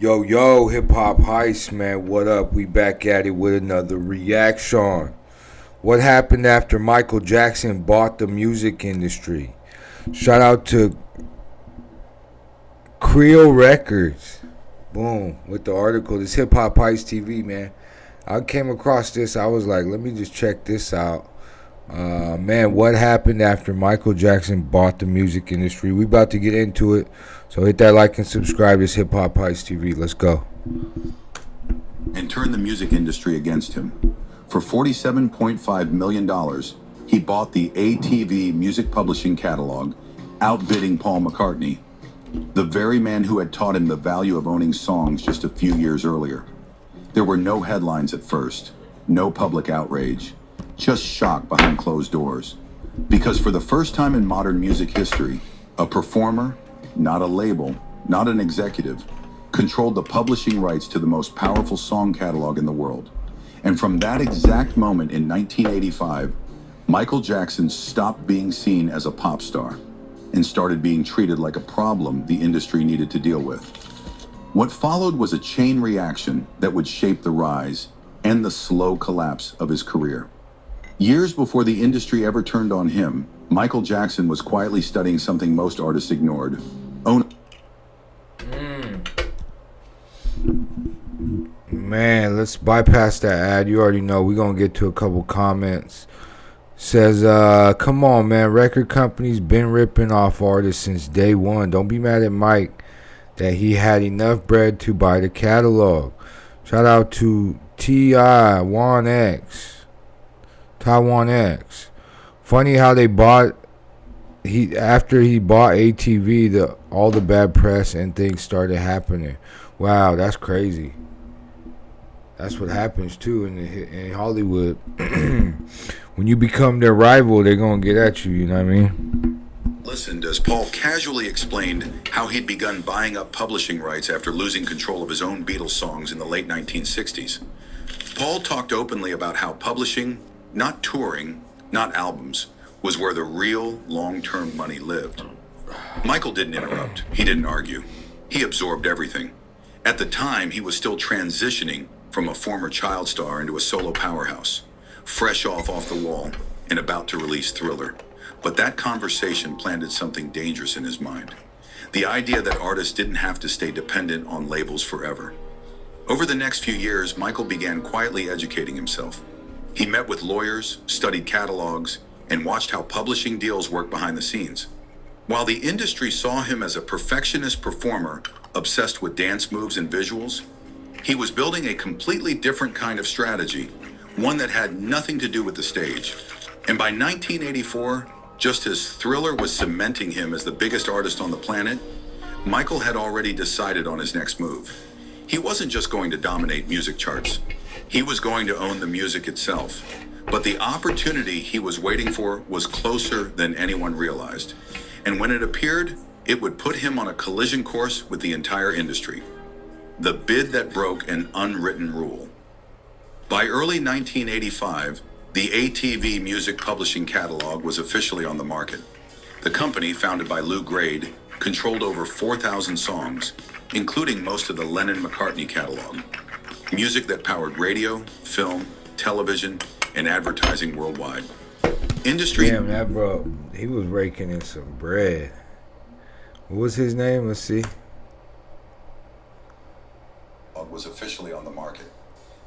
Yo, yo, hip hop heist, man. What up? We back at it with another reaction. What happened after Michael Jackson bought the music industry? Shout out to Creo Records. Boom, with the article. This hip hop heist TV, man. I came across this. I was like, let me just check this out. Man, what happened after Michael Jackson bought the music industry? We about to get into it. So hit that like and subscribe. This Hip Hop Heist TV. Let's go. And turned the music industry against him. For $47.5 million, he bought the ATV music publishing catalog, outbidding Paul McCartney, the very man who had taught him the value of owning songs just a few years earlier. There were no headlines at first, no public outrage, just shock behind closed doors. Because for the first time in modern music history, a performer, not a label, not an executive, controlled the publishing rights to the most powerful song catalog in the world. And from that exact moment in 1985, Michael Jackson stopped being seen as a pop star and started being treated like a problem the industry needed to deal with. What followed was a chain reaction that would shape the rise and the slow collapse of his career. Years before the industry ever turned on him, Michael Jackson was quietly studying something most artists ignored. Man, let's bypass that ad. You already know we're going to get to a couple comments. Says, come on, man. Record companies been ripping off artists since day one. Don't be mad at Mike that he had enough bread to buy the catalog. Shout out to Taiwan X. Funny how they bought after he bought ATV, all the bad press and things started happening. Wow, that's crazy. That's what happens too in Hollywood. When you become their rival, they're gonna get at you. You know what I mean? Listened as Paul casually explained how he'd begun buying up publishing rights after losing control of his own Beatles songs in the late 1960s. Paul talked openly about how publishing, not touring, not albums, was where the real long-term money lived. Michael didn't interrupt. He didn't argue. He absorbed everything. At the time, he was still transitioning from a former child star into a solo powerhouse, fresh off the wall and about to release Thriller. But that conversation planted something dangerous in his mind. The idea that artists didn't have to stay dependent on labels forever. Over the next few years, Michael began quietly educating himself. He met with lawyers, studied catalogs, and watched how publishing deals work behind the scenes. While the industry saw him as a perfectionist performer obsessed with dance moves and visuals, he was building a completely different kind of strategy, one that had nothing to do with the stage. And by 1984, just as Thriller was cementing him as the biggest artist on the planet, Michael had already decided on his next move. He wasn't just going to dominate music charts. He was going to own the music itself. But the opportunity he was waiting for was closer than anyone realized. And when it appeared, it would put him on a collision course with the entire industry. The bid that broke an unwritten rule. By early 1985, the ATV music publishing catalog was officially on the market. The company, founded by Lou Grade, controlled over 4,000 songs, including most of the Lennon-McCartney catalog. Music that powered radio, film, television, and advertising worldwide. Industry. Damn, that bro, he was raking in some bread. What was his name? Let's see. Was officially on the market.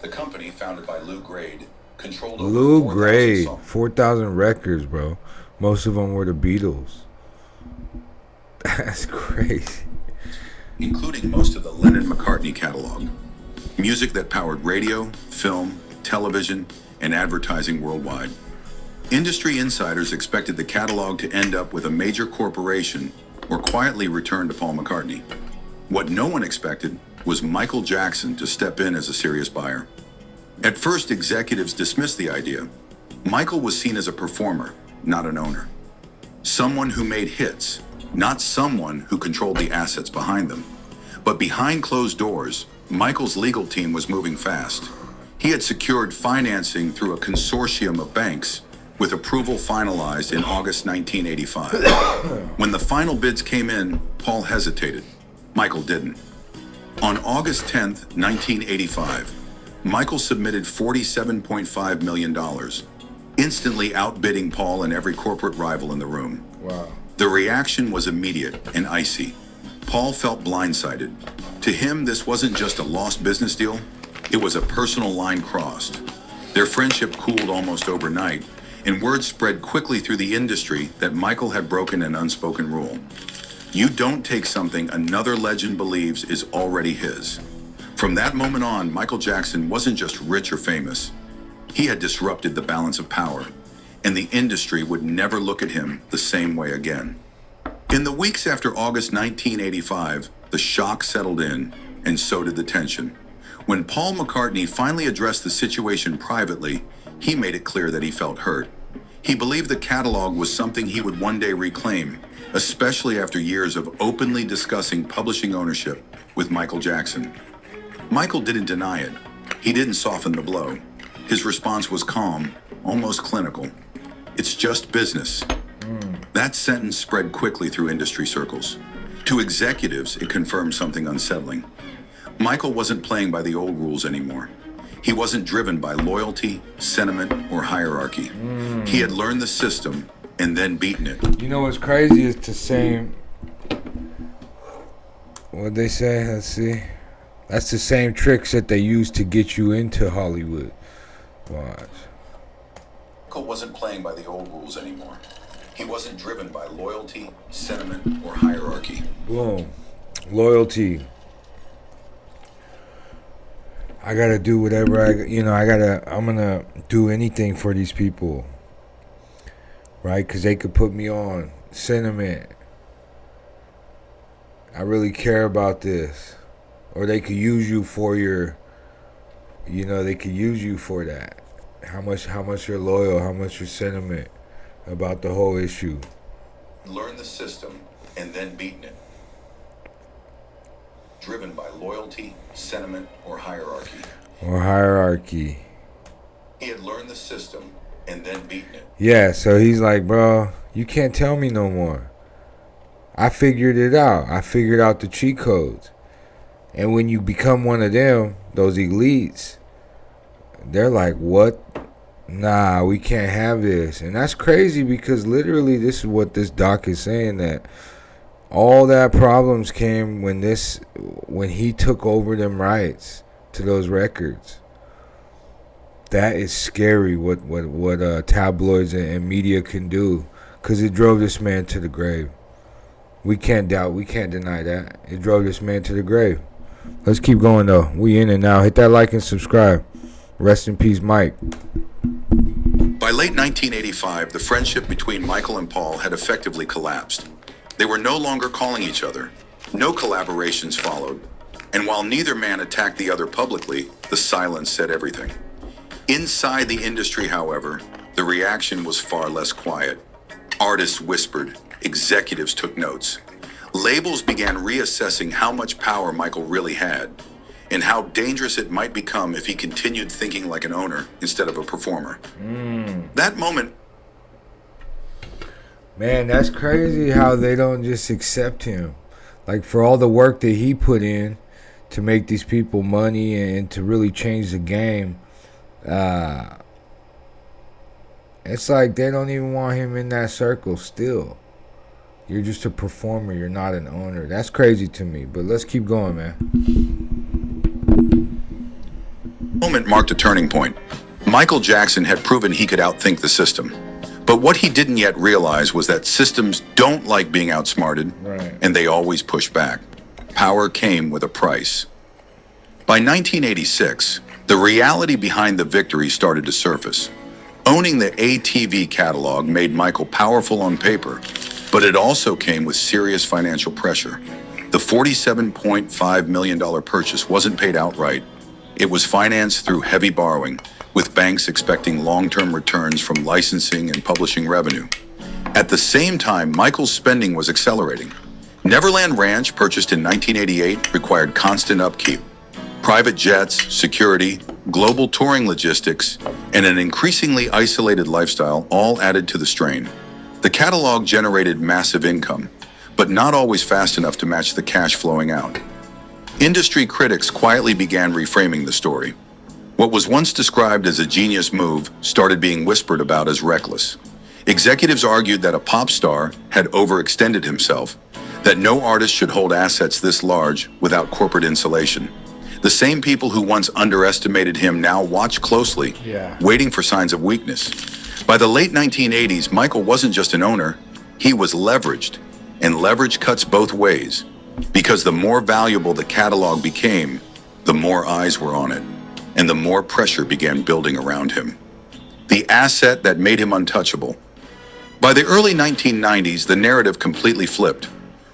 The company, founded by Lou Grade, controlled over Lou 4,000 Grade, songs. 4,000 records, bro. Most of them were the Beatles. That's crazy. Including most of the Lennon-McCartney catalog. Music that powered radio, film, television, and advertising worldwide. Industry insiders expected the catalog to end up with a major corporation or quietly return to Paul McCartney. What no one expected was Michael Jackson to step in as a serious buyer. At first, executives dismissed the idea. Michael was seen as a performer, not an owner. Someone who made hits, not someone who controlled the assets behind them. But behind closed doors, Michael's legal team was moving fast. He had secured financing through a consortium of banks, with approval finalized in August 1985. When the final bids came in, Paul hesitated. Michael didn't. On August 10th, 1985, Michael submitted $47.5 million, instantly outbidding Paul and every corporate rival in the room. Wow. The reaction was immediate and icy. Paul felt blindsided. To him, this wasn't just a lost business deal, it was a personal line crossed. Their friendship cooled almost overnight, and word spread quickly through the industry that Michael had broken an unspoken rule. You don't take something another legend believes is already his. From that moment on, Michael Jackson wasn't just rich or famous. He had disrupted the balance of power, and the industry would never look at him the same way again. In the weeks after August 1985, the shock settled in, and so did the tension. When Paul McCartney finally addressed the situation privately, he made it clear that he felt hurt. He believed the catalog was something he would one day reclaim, especially after years of openly discussing publishing ownership with Michael Jackson. Michael didn't deny it. He didn't soften the blow. His response was calm, almost clinical. It's just business. That sentence spread quickly through industry circles. To executives, it confirmed something unsettling. Michael wasn't playing by the old rules anymore. He wasn't driven by loyalty, sentiment, or hierarchy. He had learned the system and then beaten it. You know what's crazy is the same. What'd they say? Let's see. That's the same tricks that they use to get you into Hollywood. Watch. Michael wasn't playing by the old rules anymore. He wasn't driven by loyalty, sentiment, or hierarchy. Boom. Loyalty. I gotta do whatever I'm gonna do anything for these people. Right? Because they could put me on. Sentiment. I really care about this. Or they could use you for your, they could use you for that. How much you're loyal, how much your sentiment about the whole issue. Learn the system and then beaten it. Driven by loyalty, sentiment, or hierarchy. He had learned the system and then beaten it. Yeah, so he's like, bro, you can't tell me no more. I figured it out. I figured out the cheat codes. And when you become one of them, those elites, they're like, what? Nah, we can't have this. And that's crazy because literally this is what this doc is saying, that all that problems came when he took over them rights to those records. That is scary what tabloids and media can do, because it drove this man to the grave. We can't deny that. It drove this man to the grave. Let's keep going though. We in it now. Hit that like and subscribe. Rest in peace, Mike. By late 1985, the friendship between Michael and Paul had effectively collapsed. They were no longer calling each other. No collaborations followed. And while neither man attacked the other publicly, the silence said everything. Inside the industry, however, the reaction was far less quiet. Artists whispered, executives took notes. Labels began reassessing how much power Michael really had, and how dangerous it might become if he continued thinking like an owner instead of a performer. That moment... Man, that's crazy how they don't just accept him. Like, for all the work that he put in to make these people money and to really change the game, it's like they don't even want him in that circle still. You're just a performer. You're not an owner. That's crazy to me. But let's keep going, man. Moment marked a turning point. Michael Jackson had proven he could outthink the system. But what he didn't yet realize was that systems don't like being outsmarted, Right. and they always push back. Power came with a price. By 1986, the reality behind the victory started to surface. Owning the ATV catalog made Michael powerful on paper, but it also came with serious financial pressure. The $47.5 million purchase wasn't paid outright. It was financed through heavy borrowing, with banks expecting long-term returns from licensing and publishing revenue. At the same time, Michael's spending was accelerating. Neverland Ranch, purchased in 1988, required constant upkeep. Private jets, security, global touring logistics, and an increasingly isolated lifestyle all added to the strain. The catalog generated massive income, but not always fast enough to match the cash flowing out. Industry critics quietly began reframing the story. What was once described as a genius move started being whispered about as reckless. Executives argued that a pop star had overextended himself, that no artist should hold assets this large without corporate insulation. The same people who once underestimated him now watched closely, waiting for signs of weakness. By the late 1980s, Michael wasn't just an owner, he was leveraged. And leverage cuts both ways, because the more valuable the catalog became, the more eyes were on it, and the more pressure began building around him. The asset that made him untouchable. By the early 1990s, the narrative completely flipped.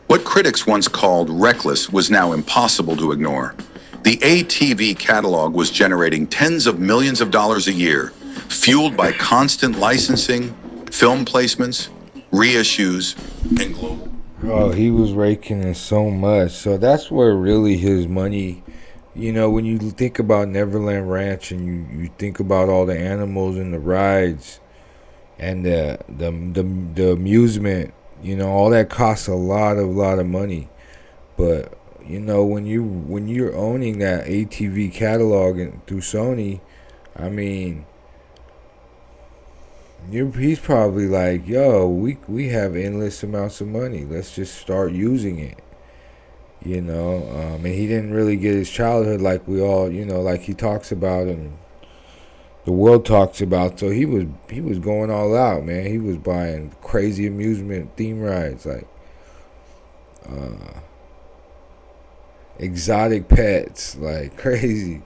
What critics once called reckless was now impossible to ignore. The ATV catalog was generating tens of millions of dollars a year, fueled by constant licensing, film placements, reissues, and global. Oh, he was raking in so much. So that's where really his money, when you think about Neverland Ranch and you think about all the animals and the rides and the amusement, all that costs a lot of money. But when you're owning that ATV catalog through Sony, I mean, he's probably like, yo, we have endless amounts of money. Let's just start using it. And he didn't really get his childhood like we all, like he talks about and the world talks about. So he was going all out, man. He was buying crazy amusement theme rides, like exotic pets, like crazy.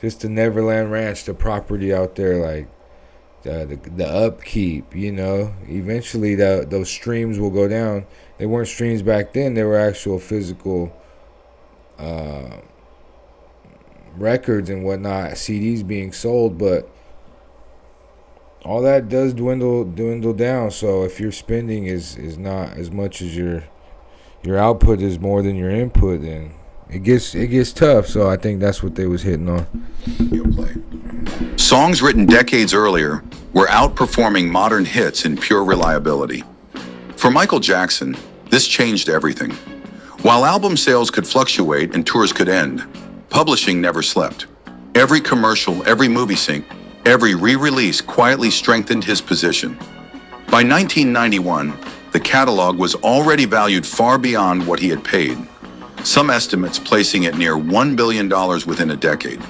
Just the Neverland Ranch, the property out there, like the upkeep, Eventually those streams will go down. They weren't streams back then. They were actual physical records and whatnot, CDs being sold, but all that does dwindle down. So if your spending is not as much as your output is more than your input, then it gets tough. So I think that's what they was hitting on. Songs written decades earlier were outperforming modern hits in pure reliability. For Michael Jackson, this changed everything. While album sales could fluctuate and tours could end, publishing never slept. Every commercial, every movie sync, every re-release quietly strengthened his position. By 1991, the catalog was already valued far beyond what he had paid, some estimates placing it near $1 billion within a decade.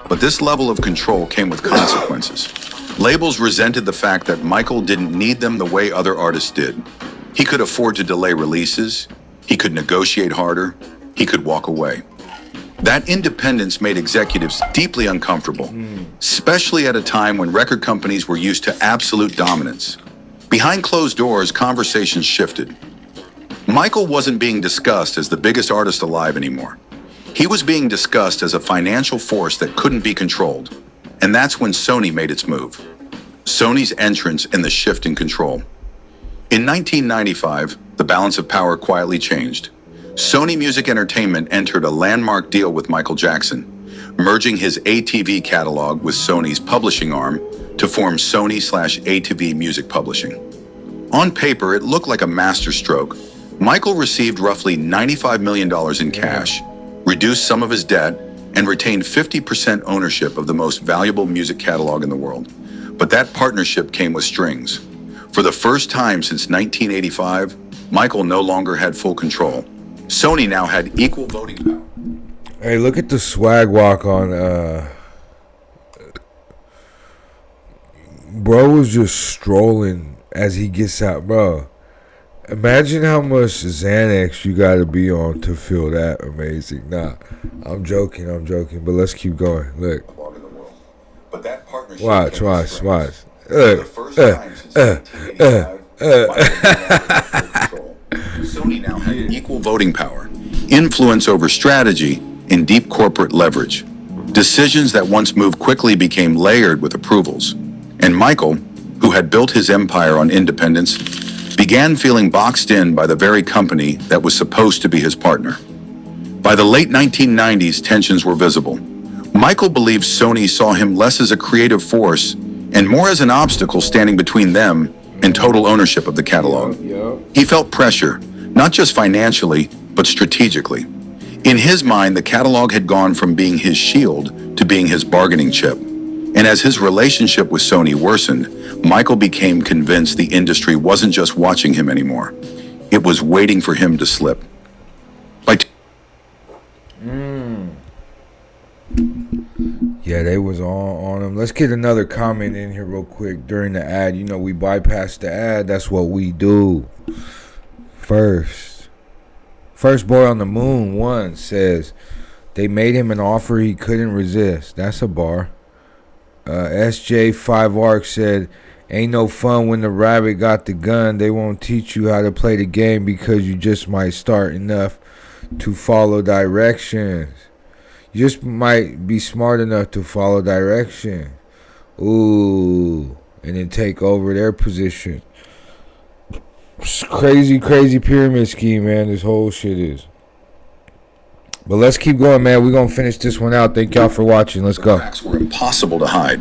But this level of control came with consequences. Labels resented the fact that Michael didn't need them the way other artists did. He could afford to delay releases, he could negotiate harder, he could walk away. That independence made executives deeply uncomfortable, especially at a time when record companies were used to absolute dominance. Behind closed doors, conversations shifted. Michael wasn't being discussed as the biggest artist alive anymore. He was being discussed as a financial force that couldn't be controlled. And that's when Sony made its move. Sony's entrance and the shift in control. In 1995, the balance of power quietly changed. Sony Music Entertainment entered a landmark deal with Michael Jackson, merging his ATV catalog with Sony's publishing arm to form Sony/ATV Music Publishing. On paper, it looked like a masterstroke. Michael received roughly $95 million in cash, reduced some of his debt, and retained 50% ownership of the most valuable music catalog in the world. But that partnership came with strings. For the first time since 1985, Michael no longer had full control. Sony now had equal voting power. Hey, look at the swag walk on. Bro was just strolling as he gets out, bro. Imagine how much Xanax you gotta be on to feel that amazing. Nah, I'm joking, but let's keep going. Look. Watch. Look. Sony now had equal voting power, influence over strategy, and deep corporate leverage. Decisions that once moved quickly became layered with approvals. And Michael, who had built his empire on independence, began feeling boxed in by the very company that was supposed to be his partner. By the late 1990s, tensions were visible. Michael believed Sony saw him less as a creative force and more as an obstacle standing between them and total ownership of the catalog. He felt pressure, not just financially, but strategically. In his mind, the catalog had gone from being his shield to being his bargaining chip. And as his relationship with Sony worsened, Michael became convinced the industry wasn't just watching him anymore. It was waiting for him to slip. By Yeah, they was on him. Let's get another comment in here real quick during the ad. You know, we bypass the ad. That's what we do. First Boy on the Moon 1 says they made him an offer he couldn't resist. That's a bar. SJ5 Arc said, ain't no fun when the rabbit got the gun. They won't teach you how to play the game because you just might start enough to follow directions. You just might be smart enough to follow direction. Ooh. And then take over their position. It's crazy pyramid scheme, man. This whole shit is. But let's keep going, man. We're going to finish this one out. Thank y'all for watching. Let's go. Facts were impossible to hide.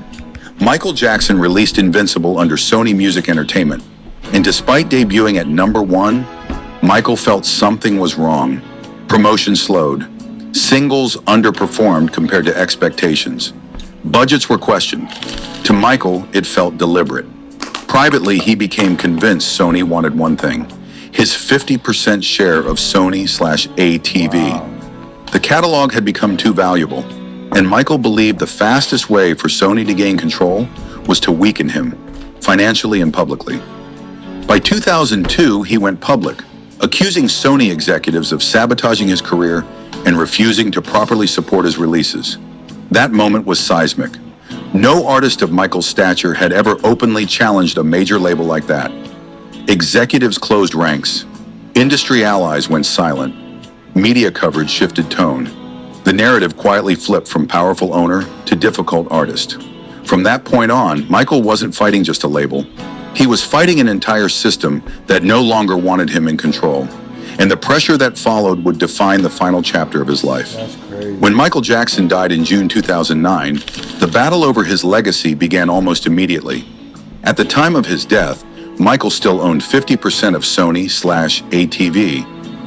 Michael Jackson released Invincible under Sony Music Entertainment. And despite debuting at #1, Michael felt something was wrong. Promotion slowed. Singles underperformed compared to expectations. Budgets were questioned. To Michael, it felt deliberate. Privately, he became convinced Sony wanted one thing: his 50% share of Sony/ATV. Wow. The catalog had become too valuable, and Michael believed the fastest way for Sony to gain control was to weaken him, financially and publicly. By 2002, he went public, accusing Sony executives of sabotaging his career and refusing to properly support his releases. That moment was seismic. No artist of Michael's stature had ever openly challenged a major label like that. Executives closed ranks. Industry allies went silent. Media coverage shifted tone. The narrative quietly flipped from powerful owner to difficult artist. From that point on, Michael wasn't fighting just a label. He was fighting an entire system that no longer wanted him in control. And the pressure that followed would define the final chapter of his life. That's crazy. When Michael Jackson died in June 2009, the battle over his legacy began almost immediately. At the time of his death, Michael still owned 50% of Sony/ATV,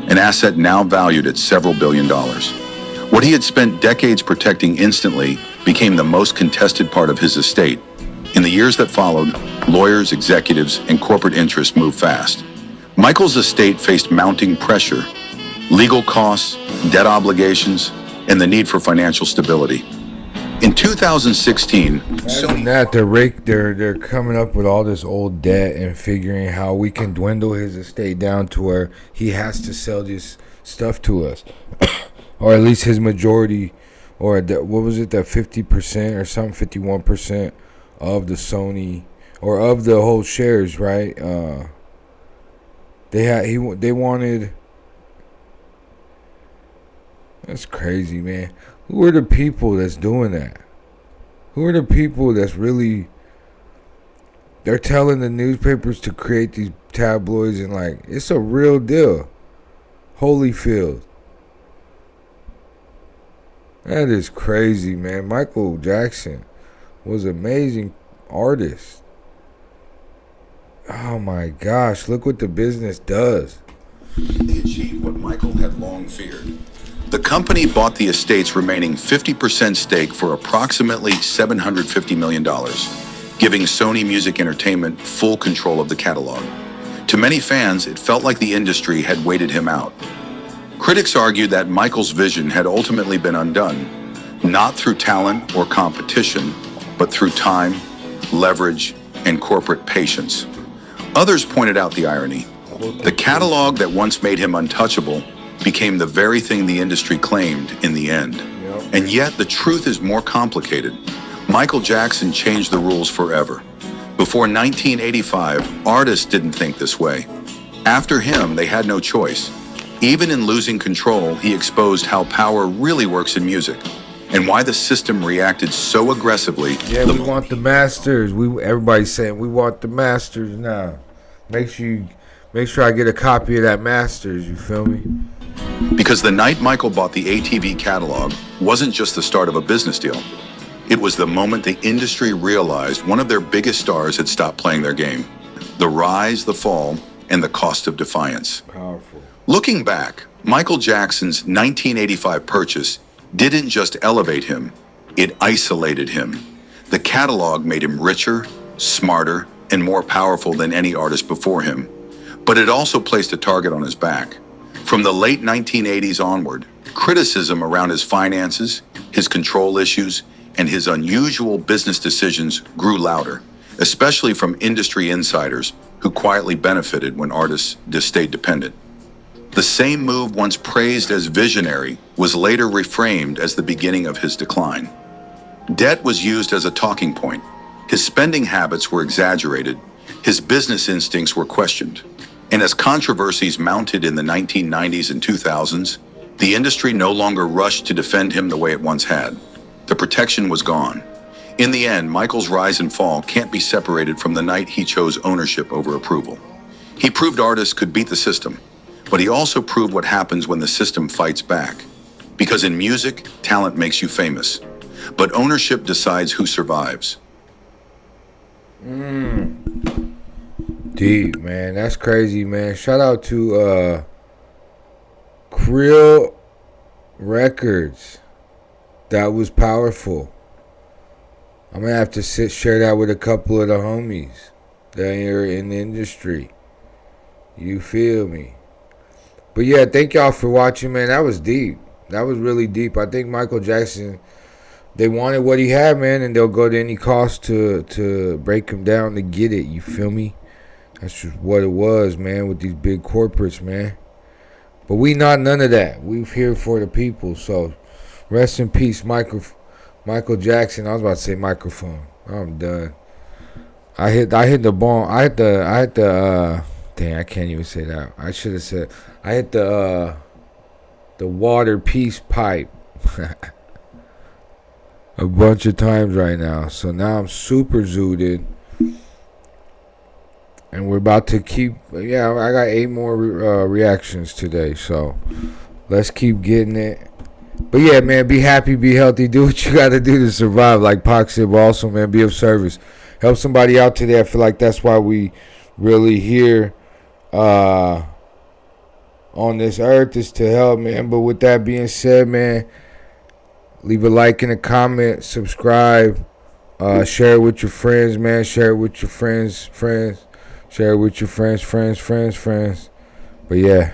an asset now valued at several $billion. What he had spent decades protecting instantly became the most contested part of his estate. In the years that followed, lawyers, executives, and corporate interests moved fast. Michael's estate faced mounting pressure, legal costs, debt obligations, and the need for financial stability. In 2016, Imagine that they're coming up with all this old debt and figuring how we can dwindle his estate down to where he has to sell this stuff to us, or at least his majority, or what was it, that 50% or something, 51% of the Sony or of the whole shares, right? They wanted. That's crazy, man. Who are the people that's doing that? Who are the people that's really... They're telling the newspapers to create these tabloids and like, it's a real deal. Holyfield. That is crazy, man. Michael Jackson was an amazing artist. Oh my gosh, look what the business does. They achieved what Michael had long feared. The company bought the estate's remaining 50% stake for approximately $750 million, giving Sony Music Entertainment full control of the catalog. To many fans, it felt like the industry had waited him out. Critics argued that Michael's vision had ultimately been undone, not through talent or competition, but through time, leverage, and corporate patience. Others pointed out the irony. The catalog that once made him untouchable became the very thing the industry claimed in the end. Yep. And yet the truth is more complicated. Michael Jackson changed the rules forever. Before 1985, artists didn't think this way. After him, they had no choice. Even in losing control, he exposed how power really works in music and why the system reacted so aggressively. Yeah, we want the masters. Everybody's saying we want the masters now. Make sure I get a copy of that masters, you feel me? Because the night Michael bought the ATV catalog wasn't just the start of a business deal. It was the moment the industry realized one of their biggest stars had stopped playing their game. The rise, the fall, and the cost of defiance. Powerful. Looking back, Michael Jackson's 1985 purchase didn't just elevate him, it isolated him. The catalog made him richer, smarter, and more powerful than any artist before him. But it also placed a target on his back. From the late 1980s onward, criticism around his finances, his control issues, and his unusual business decisions grew louder, especially from industry insiders who quietly benefited when artists stayed dependent. The same move once praised as visionary was later reframed as the beginning of his decline. Debt was used as a talking point. His spending habits were exaggerated. His business instincts were questioned. And as controversies mounted in the 1990s and 2000s, the industry no longer rushed to defend him the way it once had. The protection was gone. In the end, Michael's rise and fall can't be separated from the night he chose ownership over approval. He proved artists could beat the system, but he also proved what happens when the system fights back. Because in music, talent makes you famous, but ownership decides who survives. Deep, man. That's crazy, man. Shout out to Krill Records. That was powerful. I'm gonna have to share that with a couple of the homies that are in the industry. You feel me? But yeah, thank y'all for watching, man. That was deep. That was really deep. I think Michael Jackson, they wanted what he had, man, and they'll go to any cost to break him down to get it. You feel me? That's just what it was, man, with these big corporates, man. But we not none of that. We here for the people. So rest in peace, Michael Jackson. I was about to say microphone. I'm done. I hit the ball. I hit the dang, I can't even say that. I should have said I hit the water peace pipe a bunch of times right now. So now I'm super zooted. And we're about to keep, yeah, I got 8 more reactions today. So let's keep getting it. But yeah, man, be happy, be healthy. Do what you got to do to survive. Like Pac said, but also, man, be of service. Help somebody out today. I feel like that's why we really here on this earth, is to help, man. But with that being said, man, leave a like and a comment, subscribe, share it with your friends, man. Share it with your friends. Share it with your friends. But yeah.